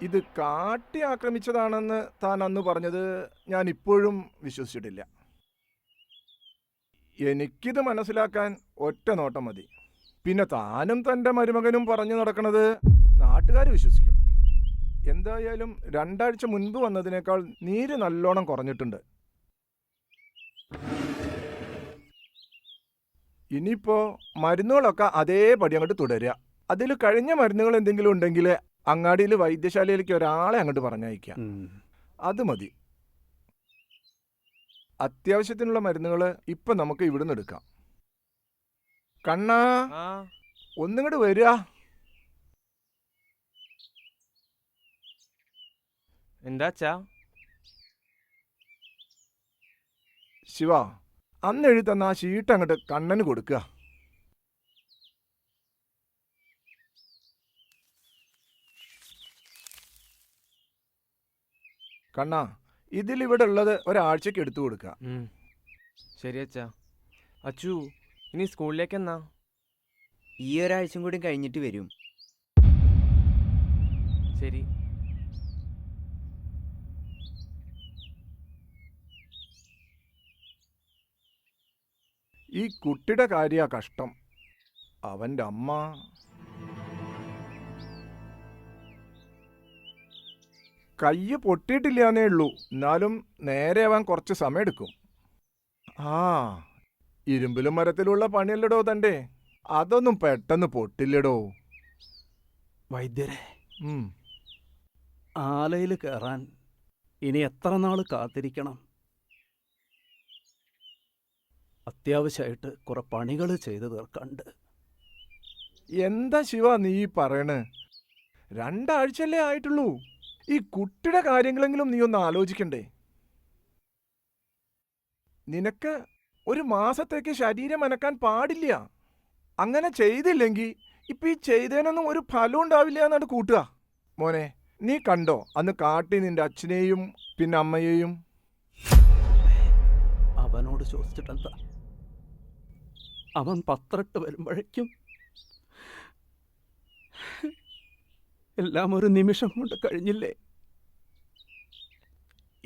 ഇത് കാട്ടി ആക്രമിച്ചതാണെന്ന് താൻ അന്ന് പറഞ്ഞത് ഞാൻ ഇപ്പോഴും വിശ്വസിച്ചിട്ടില്ല. എനിക്കിത് മനസ്സിലാക്കാൻ ഒറ്റ നോട്ടം മതി. പിന്നെ താനും തൻ്റെ മരുമകനും പറഞ്ഞു നടക്കുന്നത് നാട്ടുകാർ വിശ്വസിക്കും. എന്തായാലും 2 ആഴ്ച മുൻപ് വന്നതിനേക്കാൾ നീര് നല്ലോണം കുറഞ്ഞിട്ടുണ്ട്. ഇനിയിപ്പോ മരുന്നുകളൊക്കെ അതേപടി അങ്ങോട്ട് തുടരുക. അതിൽ കഴിഞ്ഞ മരുന്നുകൾ എന്തെങ്കിലും ഉണ്ടെങ്കിൽ അങ്ങാടിയിൽ വൈദ്യശാലയിലേക്ക് ഒരാളെ അങ്ങോട്ട് പറഞ്ഞയക്കാം. അത് മതി. അത്യാവശ്യത്തിനുള്ള മരുന്നുകൾ ഇപ്പൊ നമുക്ക് ഇവിടുന്ന് എടുക്കാം. കണ്ണാ, ഒന്നിങ്ങോട്ട് വരിക. എന്താച്ചാ? ശിവ, അന്ന് എഴുതി തന്ന ആ ഷീട്ട് അങ്ങോട്ട് കണ്ണന് കൊടുക്കുക. കണ്ണാ, ഇതിലിവിടെ ഉള്ളത് ഒരാഴ്ചക്ക് എടുത്തു കൊടുക്കുക. ശരി അച്ഛാ. അച്ചു, ഇനി സ്കൂളിലേക്ക് എന്നാ? ഈ ഒരാഴ്ചയും കൂടി കഴിഞ്ഞിട്ട് വരും. ശരി. ഈ കുട്ടിയുടെ കാര്യ കഷ്ടം. അവൻ്റെ അമ്മ കയ്യ് പൊട്ടിയിട്ടില്ലാന്നേ ഉള്ളൂ. എന്നാലും നേരെ ആവാൻ കുറച്ച് സമയമെടുക്കും. ആ, ഇരുമ്പിലും മരത്തിലുള്ള പണിയല്ലടോ തൻ്റെ. അതൊന്നും പെട്ടെന്ന് പൊട്ടില്ലടോ. വൈദ്യരെ, ആലയിൽ കയറാൻ ഇനി എത്ര നാൾ കാത്തിരിക്കണം? അത്യാവശ്യമായിട്ട് കുറെ പണികൾ ചെയ്തു തീർക്കണ്ട്. എന്താ ശിവ നീ പറയണേ? 2 ആഴ്ചയല്ലേ ആയിട്ടുള്ളൂ. ഈ കുട്ടിയുടെ കാര്യങ്ങളെങ്കിലും നീ ഒന്ന് ആലോചിക്കണ്ടേ? നിനക്ക് 1 മാസത്തേക്ക് ശരീരം അനക്കാൻ പാടില്ല. അങ്ങനെ ചെയ്തില്ലെങ്കിൽ ഇപ്പൊ ഈ ചെയ്തതിനൊന്നും ഒരു ഫലം ഉണ്ടാവില്ല എന്നാണ് കൂട്ടുക. മോനെ, നീ കണ്ടോ അന്ന് കാട്ടി നിന്റെ അച്ഛനെയും പിന്നെ അമ്മയെയും? അവനോട് ചോദിച്ചിട്ടെന്താ? അവൻ പത്രട്ട് വരുമ്പോഴേക്കും എല്ലാം ഒരു നിമിഷം കൊണ്ട് കഴിഞ്ഞില്ലേ?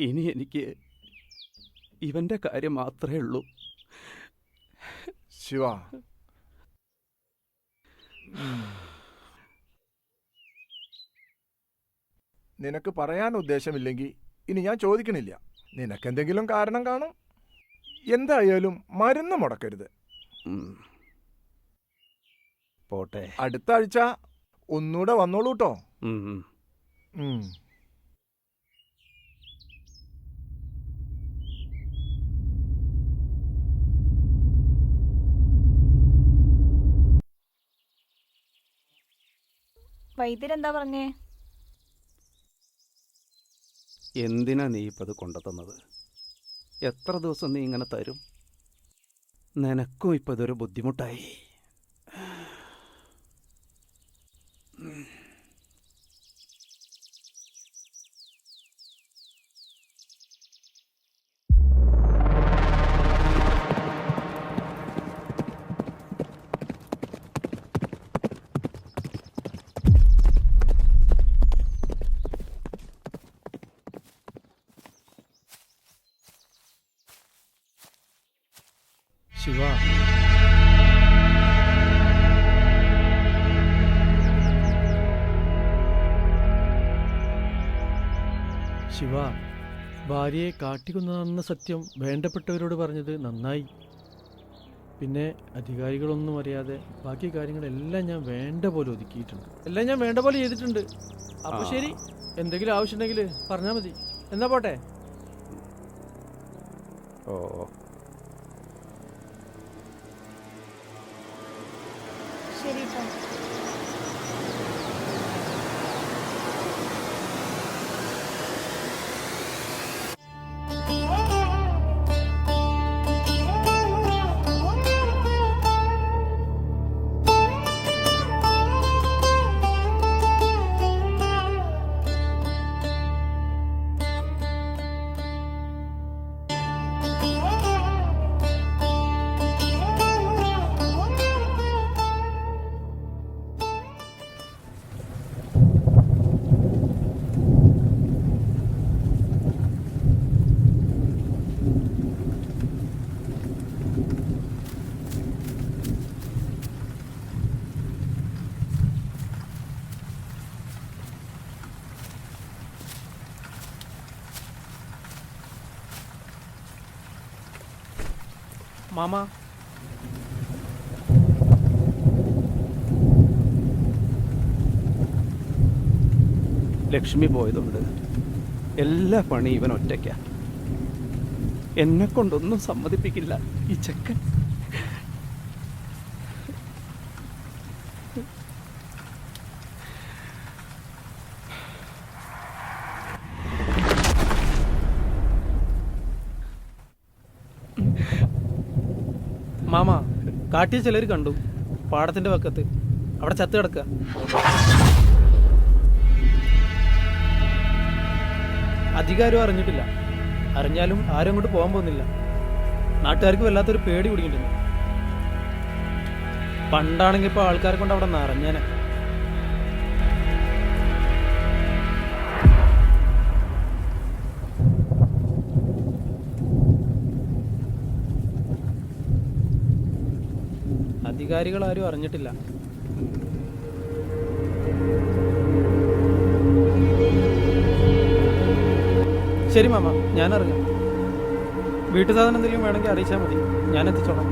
ഇനി എനിക്ക് ഇവന്റെ കാര്യം മാത്രമേ ഉള്ളൂ. ശിവ, നിനക്ക് പറയാൻ ഉദ്ദേശമില്ലെങ്കിൽ ഇനി ഞാൻ ചോദിക്കണില്ല. നിനക്കെന്തെങ്കിലും കാരണം കാണും. എന്തായാലും മരുന്ന് മുടക്കരുത്. പോട്ടെ, അടുത്ത ആഴ്ച ഒന്നുകൂടെ വന്നോളൂ കേട്ടോ. വൈദ്യരെന്താ പറഞ്ഞേ? എന്തിനാ നീ ഇപ്പത് കൊണ്ടുതന്നത്? എത്ര ദിവസം നീ ഇങ്ങനെ തരും? നിനക്കും ഇപ്പം ഇതൊരു ബുദ്ധിമുട്ടായി. ശിവ, ശിവ, ഭാര്യയെ കാട്ടിക്കൊന്നതാണെന്ന സത്യം വേണ്ടപ്പെട്ടവരോട് പറഞ്ഞത് നന്നായി. പിന്നെ അധികാരികളൊന്നും അറിയാതെ ബാക്കി കാര്യങ്ങളെല്ലാം ഞാൻ വേണ്ട പോലെ ഒതുക്കിയിട്ടുണ്ട്. എല്ലാം ഞാൻ വേണ്ട പോലെ ചെയ്തിട്ടുണ്ട്. അപ്പൊ ശരി, എന്തെങ്കിലും ആവശ്യമുണ്ടെങ്കിൽ പറഞ്ഞാൽ മതി. എന്നാ പോട്ടെ. ഓ, ശരി. മാമ ലക്ഷ്മി പോയതുകൊണ്ട് എല്ലാ പണി ഇവൻ ഒറ്റയ്ക്ക. എന്നെ കൊണ്ടൊന്നും സമ്മതിപ്പിക്കില്ല ഈ ചെക്കൻ. മാമ കാട്ടിയ ചിലർ കണ്ടു പാടത്തിന്റെ പക്കത്ത് അവിടെ ചത്ത് കിടക്കുക. അധികാരം അറിഞ്ഞിട്ടില്ല. അറിഞ്ഞാലും ആരും അങ്ങോട്ട് പോകാൻ പോകുന്നില്ല. നാട്ടുകാർക്ക് വല്ലാത്തൊരു പേടി കുടിക്കുന്നുണ്ട്. പണ്ടാണെങ്കിൽ ഇപ്പോൾ ആൾക്കാരെ കൊണ്ട് അവിടെ നിറഞ്ഞേനെ. അധികാരികൾ ആരും അറിഞ്ഞിട്ടില്ല. ശരി മാമ, ഞാൻ ഇറങ്ങാം. വീട്ടു സാധനം എന്തെങ്കിലും വേണമെങ്കിൽ അറിയിച്ചാൽ മതി, ഞാൻ എത്തിച്ചോളാം.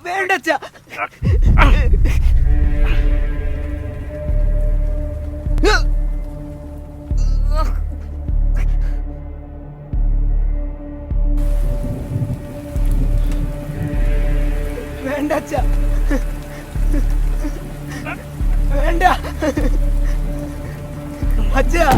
വേണ്ട അച്ഛാ. വേണ്ട അച്ഛാ, വേണ്ട അച്ഛാ.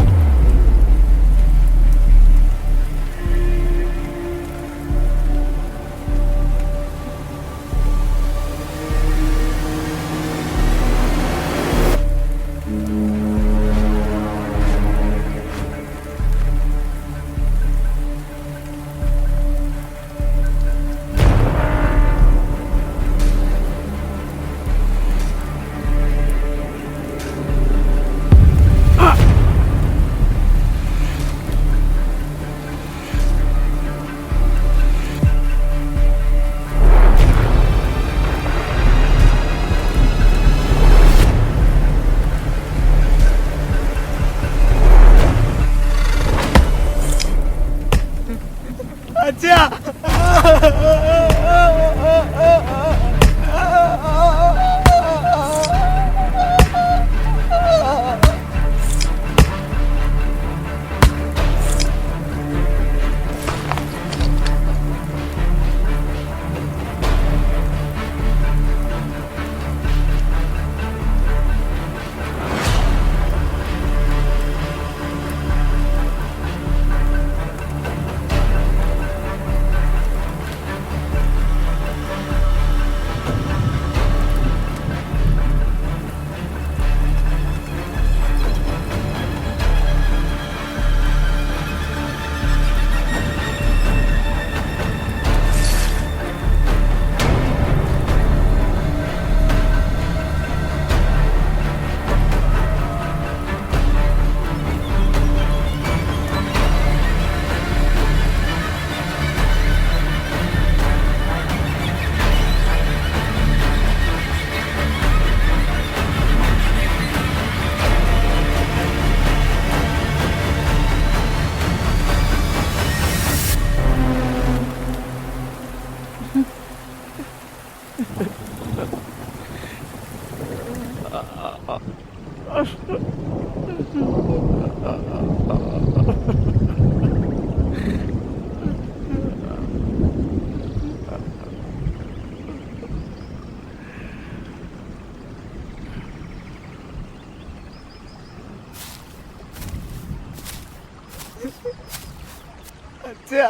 അച്ഛാ, അച്ഛാ.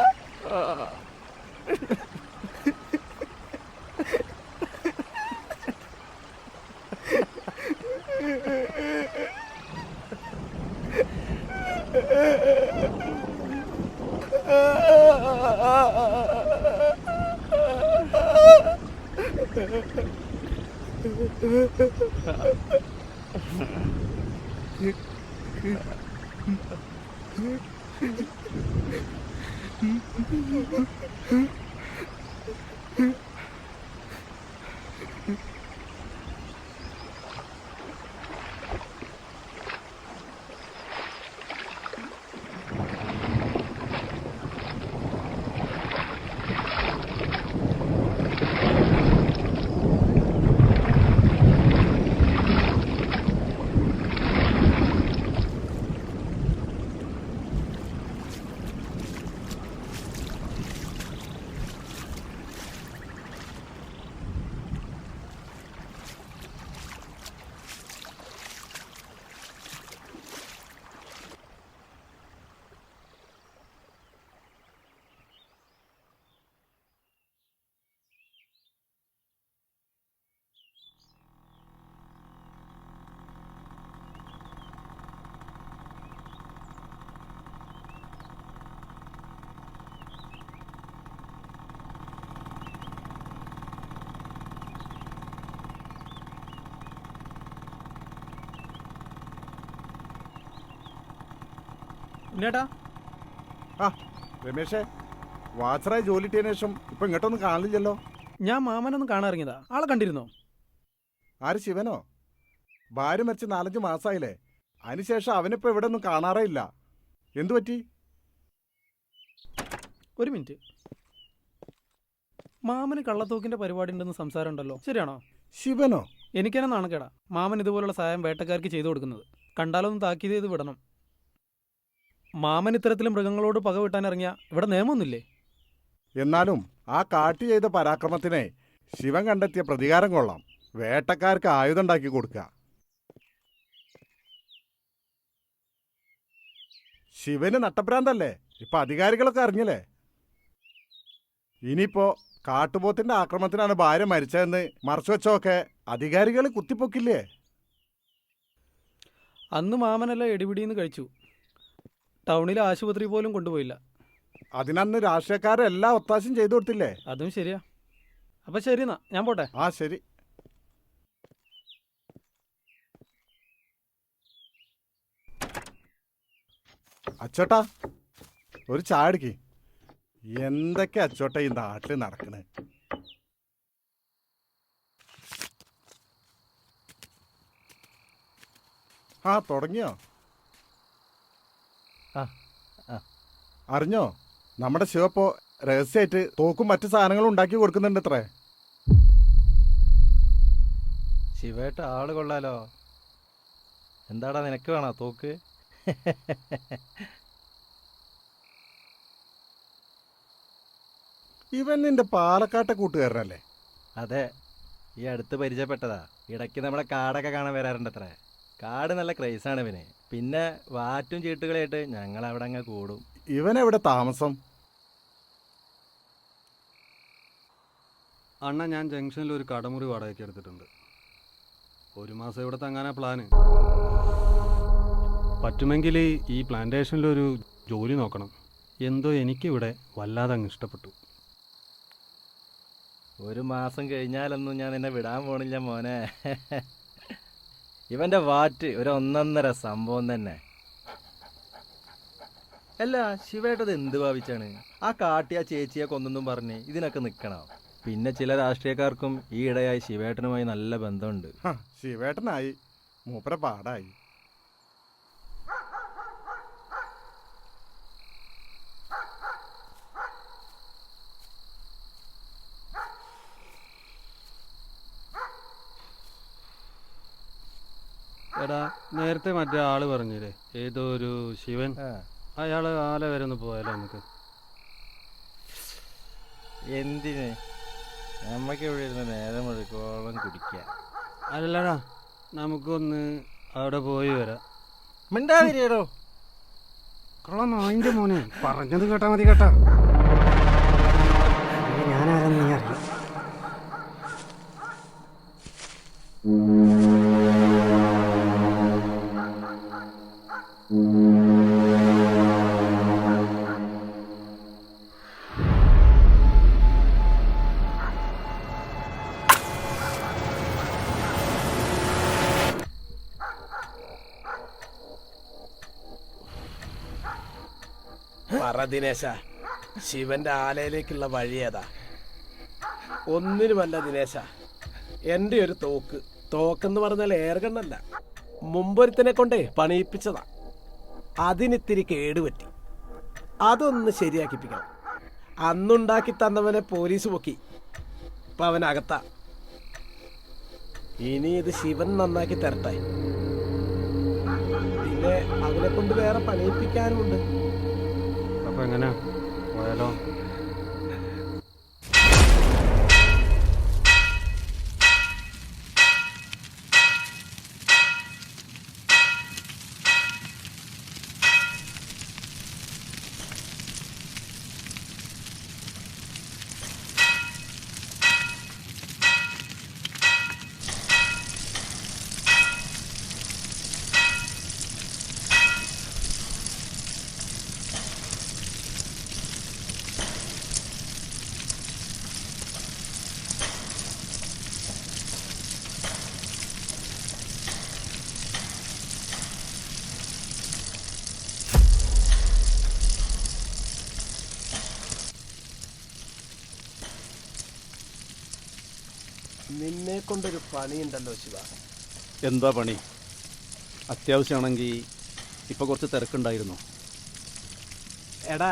ഉണ്ണേട്ടാ, ആ രമേശേ, വാച്ചറായി ജോലി കിട്ടിയതിനു ശേഷം ഇപ്പൊ ഇങ്ങോട്ടൊന്നും കാണില്ലല്ലോ. ഞാൻ മാമനൊന്നും കാണാറിങ്ങിയതാ. ആളെ കണ്ടിരുന്നോ? ആര്, ശിവനോ? ഭാര്യ മരിച്ച് 4-5 മാസമായില്ലേ. അതിനുശേഷം അവനിപ്പോ ഇവിടെ ഒന്നും കാണാറേ ഇല്ല. എന്തു പറ്റി? ഒരു മിനിറ്റ്. മാമന് കള്ളത്തോക്കിന്റെ പരിപാടി ഉണ്ടെന്ന് സംസാരം ഉണ്ടല്ലോ, ശരിയാണോ? ശിവനോ? എനിക്കെന്നെ നാണക്കേടാ മാമൻ ഇതുപോലുള്ള സഹായം വേട്ടക്കാർക്ക് ചെയ്തു കൊടുക്കുന്നത്. കണ്ടാലൊന്നും താക്കീത് ചെയ്ത് വിടണം. മാമൻ ഇത്തരത്തിൽ മൃഗങ്ങളോട് പക വിട്ടാനിറങ്ങിയ ഇവിടെ നിയമമൊന്നുമില്ലേ? എന്നാലും ആ കാട്ടി ചെയ്ത പരാക്രമത്തിനെ ശിവൻ കണ്ടെത്തിയ പ്രതികാരം കൊള്ളാം. വേട്ടക്കാർക്ക് ആയുധം ഉണ്ടാക്കി കൊടുക്കുക. ശിവന് നട്ടഭ്രാന്തല്ലേ? ഇപ്പൊ അധികാരികളൊക്കെ അറിഞ്ഞില്ലേ? ഇനിയിപ്പോ കാട്ടുപോത്തിന്റെ ആക്രമണത്തിനാണ് ഭാര്യ മരിച്ചതെന്ന് മറച്ചുവെച്ചൊക്കെ അധികാരികൾ കുത്തിപ്പൊക്കില്ലേ? അന്ന് മാമനെല്ലാം എടിപിടിന്ന് കഴിച്ചു. ടൗണിലെ ആശുപത്രി പോലും കൊണ്ടുപോയില്ല. അതിനന്ന് രാഷ്ട്രീയക്കാരെല്ലാം ഒത്താശയും ചെയ്തു കൊടുത്തില്ലേ? അതും ശരിയാ. അപ്പൊ ശരി എന്നാ, ഞാൻ പോട്ടെ. ആ ശരി. അച്ചോട്ടാ, ഒരു ചായ എടുക്ക്. എന്തൊക്കെ അച്ചോട്ട ഈ നാട്ടിൽ നടക്കണേ. ആ തുടങ്ങിയോ? അറിഞ്ഞോ, നമ്മുടെ ശിവപ്പോ രഹസ്യമായിട്ട് തോക്കും മറ്റു സാധനങ്ങളും ഉണ്ടാക്കി കൊടുക്കുന്നുണ്ട് അത്രേ. ശിവേട്ട ആള് കൊള്ളാലോ. എന്താടാ നിനക്ക് വേണോ തോക്ക്? ഇവൻ നിന്റെ പാലക്കാട്ടെ കൂട്ടുകാരനല്ലേ? അതെ, ഈ അടുത്ത് പരിചയപ്പെട്ടതാ. ഇടയ്ക്ക് നമ്മുടെ കാടൊക്കെ കാണാൻ വരാറുണ്ട് അത്രേ. കാട് നല്ല ക്രൈസാണ് ഇവന്. പിന്നെ വാറ്റും ചീട്ടുകളായിട്ട് ഞങ്ങൾ അവിടെ അങ്ങ് കൂടും. ഇവനെവിടെ താമസം? അണ്ണ, ഞാൻ ജംഗ്ഷനിൽ ഒരു കടമുറി വാടകയ്ക്ക് എടുത്തിട്ടുണ്ട്. 1 മാസം ഇവിടെ തങ്ങാനാ പ്ലാന്. പറ്റുമെങ്കിൽ ഈ പ്ലാന്റേഷനിലൊരു ജോലി നോക്കണം. എന്തോ എനിക്കിവിടെ വല്ലാതെ അങ്ങ് ഇഷ്ടപ്പെട്ടു. 1 മാസം കഴിഞ്ഞാലൊന്നും ഞാൻ നിന്നെ വിടാൻ പോണില്ല മോനെ. ഇവന്റെ വാറ്റ് ഒരു 1.5 സംഭവം തന്നെ. അല്ല, ശിവേട്ടത് എന്ത് ഭാവിച്ചാണ്? ആ കാട്ടിയ ചേച്ചിയെ കൊന്നെന്നും പറഞ്ഞ് ഇതിനൊക്കെ നിൽക്കണം. പിന്നെ ചില രാഷ്ട്രീയക്കാർക്കും ഈ ഇടയായി ശിവേട്ടനുമായി നല്ല ബന്ധമുണ്ട്. ശിവേട്ടനായി മൂപ്പര പാടായി. എടാ, നേരത്തെ മറ്റേ ആള് പറഞ്ഞില്ലേ, ഏതോ ഒരു ശിവൻ, അയാള് ആലെ വരെ ഒന്ന് പോയാലോ നമുക്ക്? എന്തിന്? നമ്മക്ക് ഇവിടെ ഇരുന്ന് നേരം മുഴുക്കോളം കുടിക്കാം. അല്ലടാ, നമുക്കൊന്ന് അവിടെ പോയി വരാം. മിണ്ടാതിരിയടോ. നായിന്റെ മോനെ, പറഞ്ഞത് കേട്ടാ മതി കേട്ടാ. ഞാനാരെന്ന് നീ അറിയാം. പറ ദിനേശ, ശിവന്റെ ആലയിലേക്കുള്ള വഴി ഏതാ? ഒന്നിനുമല്ല ദിനേശ, എൻ്റെ ഒരു തോക്കെന്ന് പറഞ്ഞാൽ എയർഗണ്ണല്ല, മുമ്പൊരുത്തനെ കൊണ്ടേ പണിയിപ്പിച്ചതാ. അതിനിത്തിരി കേടുപറ്റി, അതൊന്ന് ശരിയാക്കിപ്പിക്കണം. അന്നുണ്ടാക്കി തന്നവനെ പോലീസ് പൊക്കി, ഇപ്പൊ അവനകത്താ. ഇനി ഇത് ശിവൻ നന്നാക്കി തരട്ടെ. പിന്നെ അവനെ കൊണ്ട് വേറെ പണിയിപ്പിക്കാനുമുണ്ട്. അപ്പൊ എങ്ങനെയാ പോയാലോ? നിന്നെ കൊണ്ടൊരു പണിയുണ്ടല്ലോ ശിവ. എന്താ പണി? അത്യാവശ്യമാണെങ്കിൽ ഇപ്പൊ കുറച്ച് തിരക്കുണ്ടായിരുന്നു. എടാ,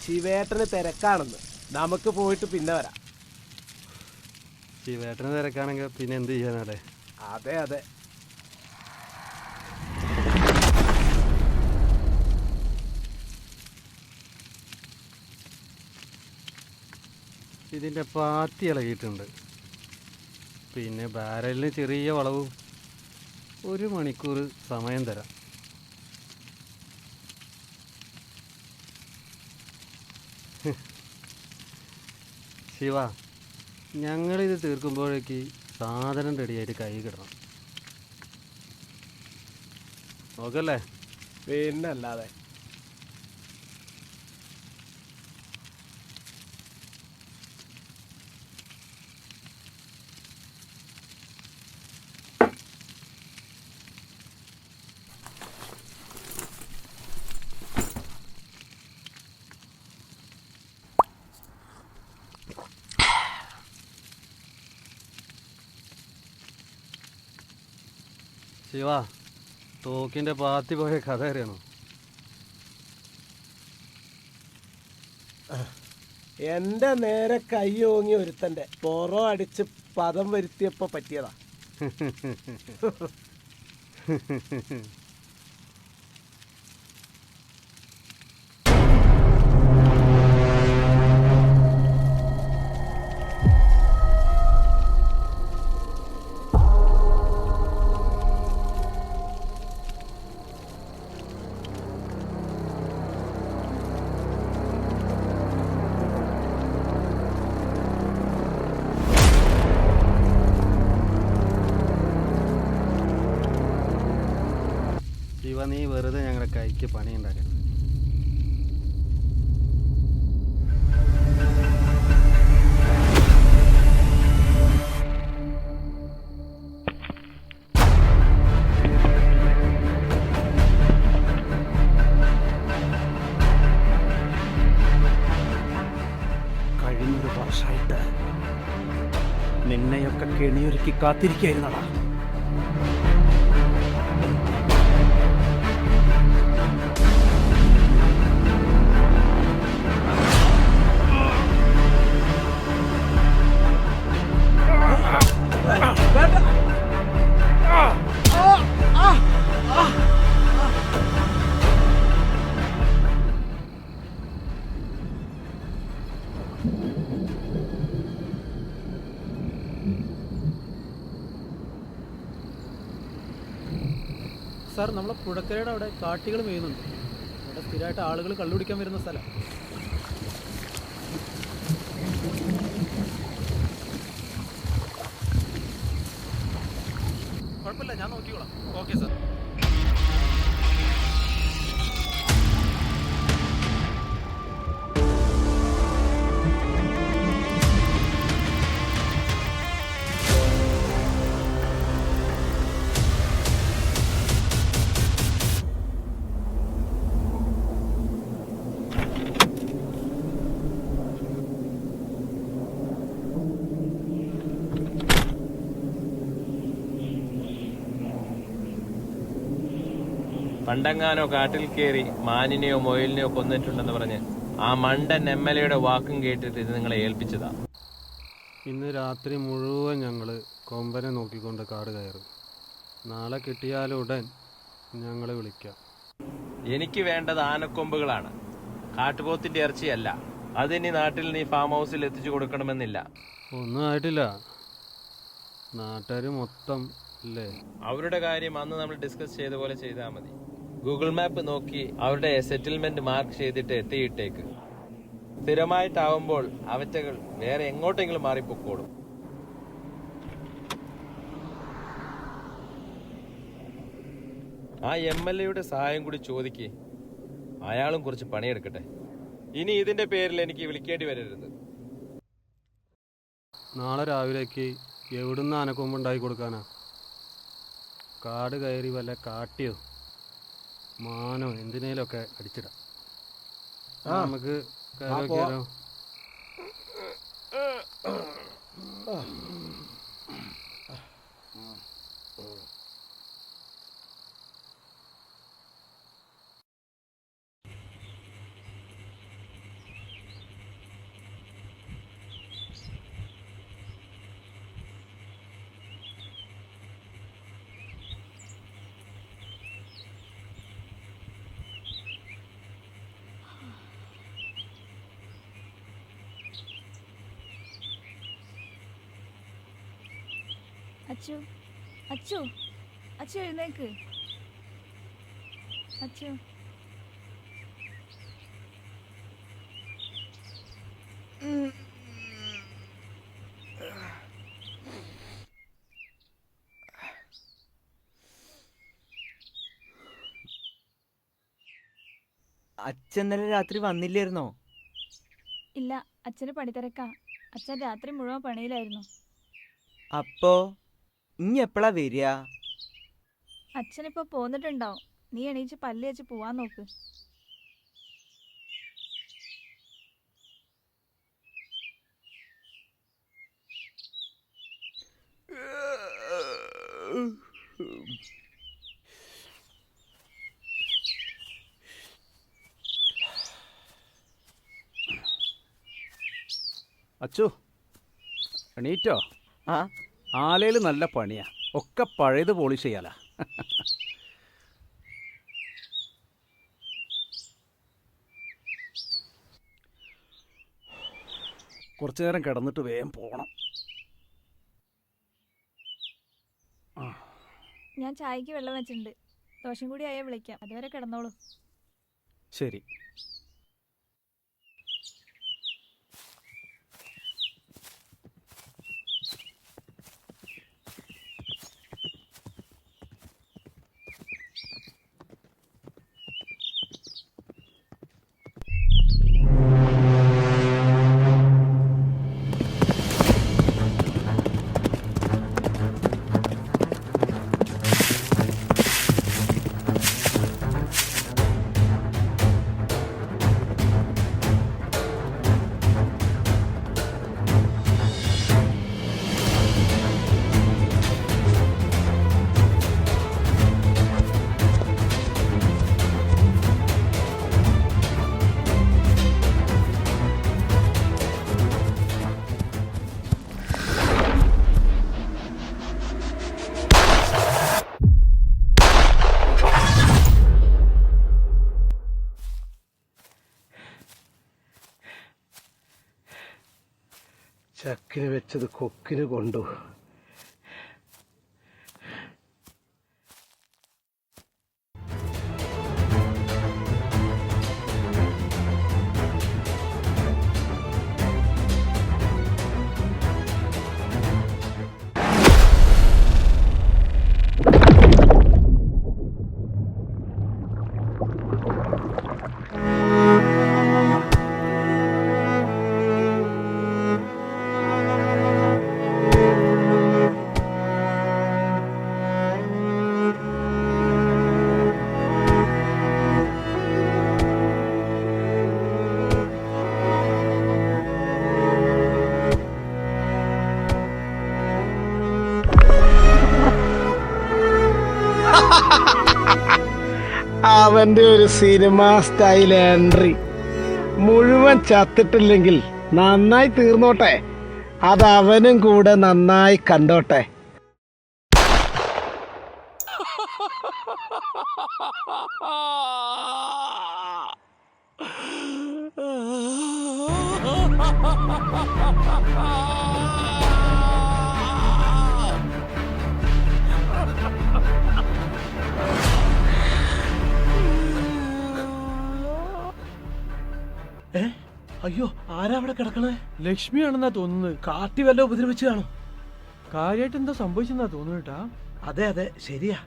ശിവേട്ടന് തിരക്കാണെന്ന്, നമുക്ക് പോയിട്ട് പിന്നെ വരാം. ശിവേട്ടന് തിരക്കാണെങ്കിൽ പിന്നെ എന്ത് ചെയ്യാനല്ലേ? അതെ അതെ. ഇതിൻ്റെ പാത്തി ഇളകിയിട്ടുണ്ട്. പിന്നെ ബാരലിന് ചെറിയ വളവും. 1 മണിക്കൂർ സമയം തരാം. ശിവ, ഞങ്ങളിത് തീർക്കുമ്പോഴേക്ക് സാധനം റെഡിയായിട്ട് കൈ കിടണം. നോക്കല്ലേ? പിന്നല്ലാതെ. ശിവ, തോക്കിൻ്റെ പാത്തി പോയ കഥ അറിയണോ? എന്റെ നേരെ കൈ ഓങ്ങി ഒരുത്തന്റെ പുറം അടിച്ച് പദം വരുത്തിയപ്പോ പറ്റിയതാ. ശിവ, നീ വെറുതെ ഞങ്ങളുടെ കൈക്ക് പണി ഉണ്ടാക്കണം. കഴിഞ്ഞൊരു വർഷമായിട്ട് നിന്നെയൊക്കെ കെണിയൊരുക്കി കാത്തിരിക്കായിരുന്നടാ. സാർ, നമ്മളെ പുഴക്കരയുടെ അവിടെ കാട്ടികൾ മേയുന്നുണ്ട്. അവിടെ സ്ഥിരമായിട്ട് ആളുകൾ കള്ളുപിടിക്കാൻ വരുന്ന സ്ഥലം. കുഴപ്പമില്ല, ഞാൻ നോക്കിക്കോളാം. Okay sir. പണ്ടെങ്ങാനോ കാട്ടിൽ കയറി മാനിനെയോ മൊയിലിനെയോ കൊന്നിട്ടുണ്ടെന്ന് പറഞ്ഞ് ആ മണ്ടൻ MLA യുടെ വാക്കും കേട്ടിട്ട് ഇത് നിങ്ങളെ ഏൽപ്പിച്ചതാ. ഇന്ന് രാത്രി മുഴുവൻ ഞങ്ങൾ കൊമ്പനെ നോക്കിക്കൊണ്ട് കാട് കയറും. നാളെ കിട്ടിയാലുടൻ ഞങ്ങൾ വിളിക്കാം. എനിക്ക് വേണ്ടത് ആനക്കൊമ്പുകളാണ്, കാട്ടുപോത്തിന്റെ ഇറച്ചിയല്ല. അതിനി നാട്ടിൽ നീ ഫാം ഹൗസിൽ എത്തിച്ചു കൊടുക്കണമെന്നില്ല. ഒന്നും ആയിട്ടില്ല. നാട്ടുകാർ മൊത്തം അല്ലേ? അവരുടെ കാര്യം അന്ന് നമ്മൾ ഡിസ്കസ് ചെയ്ത പോലെ ചെയ്താൽ മതി. ഗൂഗിൾ മാപ്പ് നോക്കി അവരുടെ സെറ്റിൽമെന്റ് മാർക്ക് ചെയ്തിട്ട് എത്തിയിട്ടേക്ക്. സ്ഥിരമായിട്ടാവുമ്പോൾ അവറ്റകൾ വേറെ എങ്ങോട്ടെങ്കിലും മാറിപ്പോക്കോളും. ആ MLA യുടെ സഹായം കൂടി ചോദിക്ക്. അയാളും കുറച്ച് പണിയെടുക്കട്ടെ. ഇനി ഇതിന്റെ പേരിൽ എനിക്ക് വിളിക്കേണ്ടി വരരുത്. നാളെ രാവിലേക്ക് എവിടുന്ന് ആനക്കൊമ്പുണ്ടാക്കി കൊടുക്കാനാ? കാട് കയറി വല്ല കാട്ടിയോ മാനോ എന്തിനേലൊക്കെ അടിച്ചിടാം. നമുക്ക് കയറിയൊക്കെയാലോ? അച്ചു അച്ചു അച്ചു എഴുന്നേക്ക്. അച്ചു അച്ഛൻ ഇന്നലെ രാത്രി വന്നില്ലായിരുന്നോ? ഇല്ല, അച്ഛന് പണിത്തിരക്കാ. അച്ഛൻ രാത്രി മുഴുവൻ പണിയിലായിരുന്നു. അപ്പോ ഇനി എപ്പോഴാ വരിക? അച്ഛനിപ്പോ പോന്നിട്ടുണ്ടാവും. നീ എണീച്ച് പല്ല് വെച്ച് പോവാൻ നോക്ക്. അച്ചു എണീറ്റോ? ആ ആലയിൽ നല്ല പണിയാ. ഒക്കെ പഴയത് പോളിഷ് ചെയ്യാലാ. കുറച്ചു നേരം കിടന്നിട്ട് വേഗം പോണം. ഞാൻ ചായക്ക് വെള്ളം വെച്ചിട്ടുണ്ട്. ദോശം കൂടി ആയാൽ വിളിക്കാം. അതുവരെ കിടന്നോളൂ. ശരി. ചക്കിന് വെച്ചത് കൊക്കിന് കൊണ്ടു. അവന്റെ ഒരു സിനിമ സ്റ്റൈൽ എൻട്രി. മുഴുവൻ ചത്തിട്ടില്ലെങ്കിൽ നന്നായി തീർന്നോട്ടെ, അത് അവനും കൂടെ നന്നായി കണ്ടോട്ടെ. അയ്യോ, ആരാ അവിടെ കിടക്കണേ? ലക്ഷ്മിയാണെന്നാ തോന്നുന്നത്. കാട്ടി വല്ല ഉപദ്രവിച്ചു കാണും. കാര്യമായിട്ട് എന്താ സംഭവിച്ചെന്നാ തോന്നുന്നുട്ടാ. അതെ അതെ, ശരിയാ.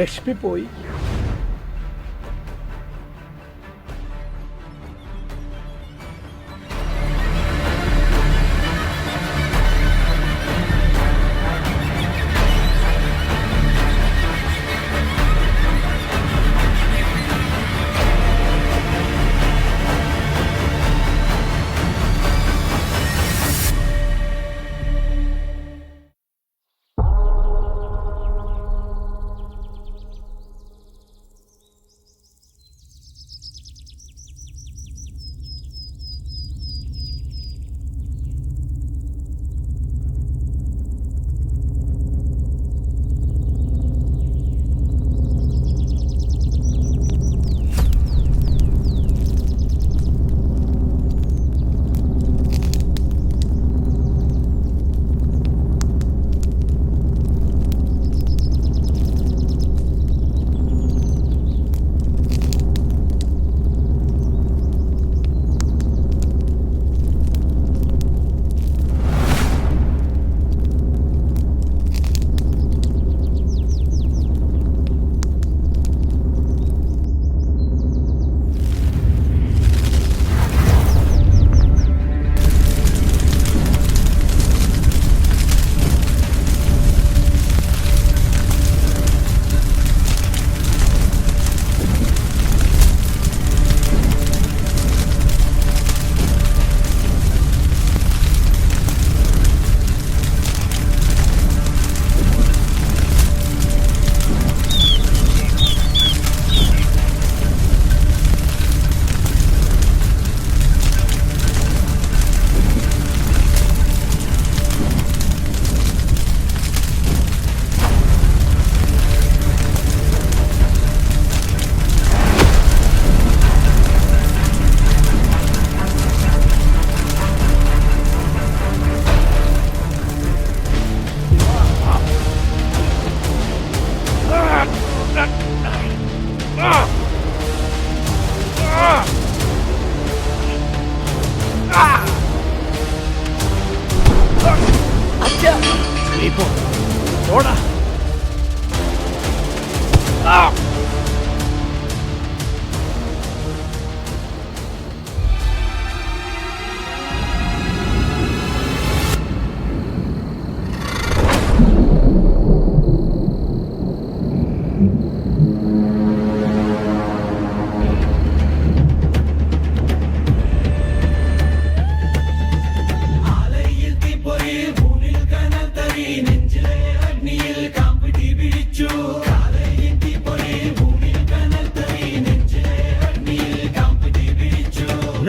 ലക്ഷ്മി പോയി.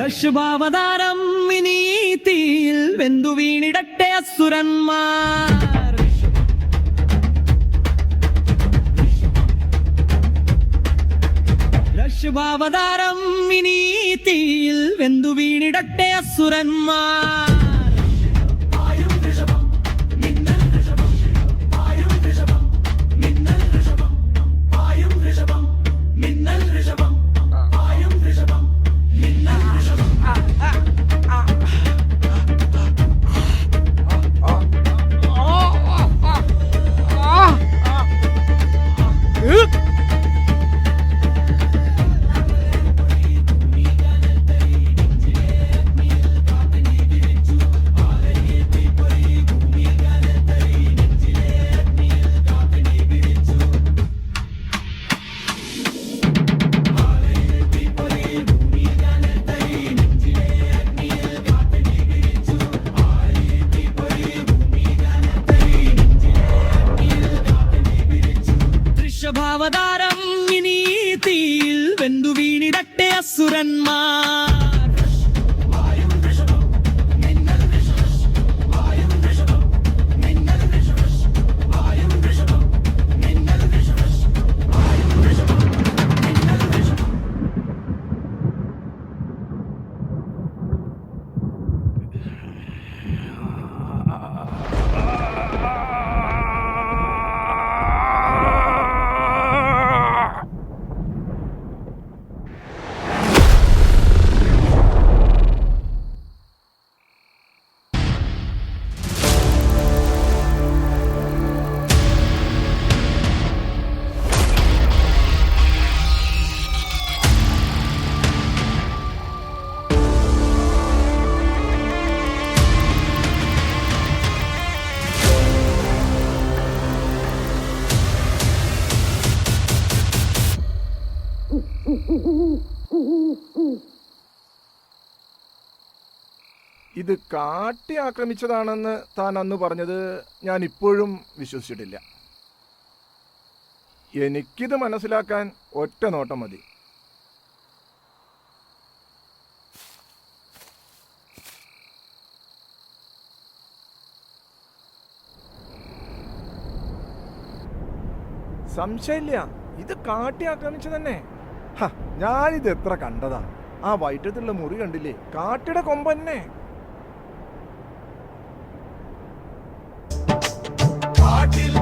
ഋഷഭാവതാരം ഇനി തീയിൽ വെന്തു വീണിടട്ടെ അസുരന്മാർ. ഋഷഭാവതാരം ഇനി തീയിൽ വെന്തു വീണിടട്ടെ അസുരന്മാർ. അസുരന്മാർ ഇത് കാട്ടി ആക്രമിച്ചതാണെന്ന് താൻ അന്ന് പറഞ്ഞത് ഞാൻ ഇപ്പോഴും വിശ്വസിച്ചിട്ടില്ല. എനിക്കിത് മനസ്സിലാക്കാൻ ഒറ്റ നോട്ടം മതി. സംശയമില്ല, ഇത് കാട്ടി ആക്രമിച്ചു തന്നെ. ഞാനിത് എത്ര കണ്ടതാ. ആ വയറ്റത്തുള്ള മുറി കണ്ടില്ലേ? കാട്ടിയുടെ കൊമ്പന്നെ. കാട്ടിൽ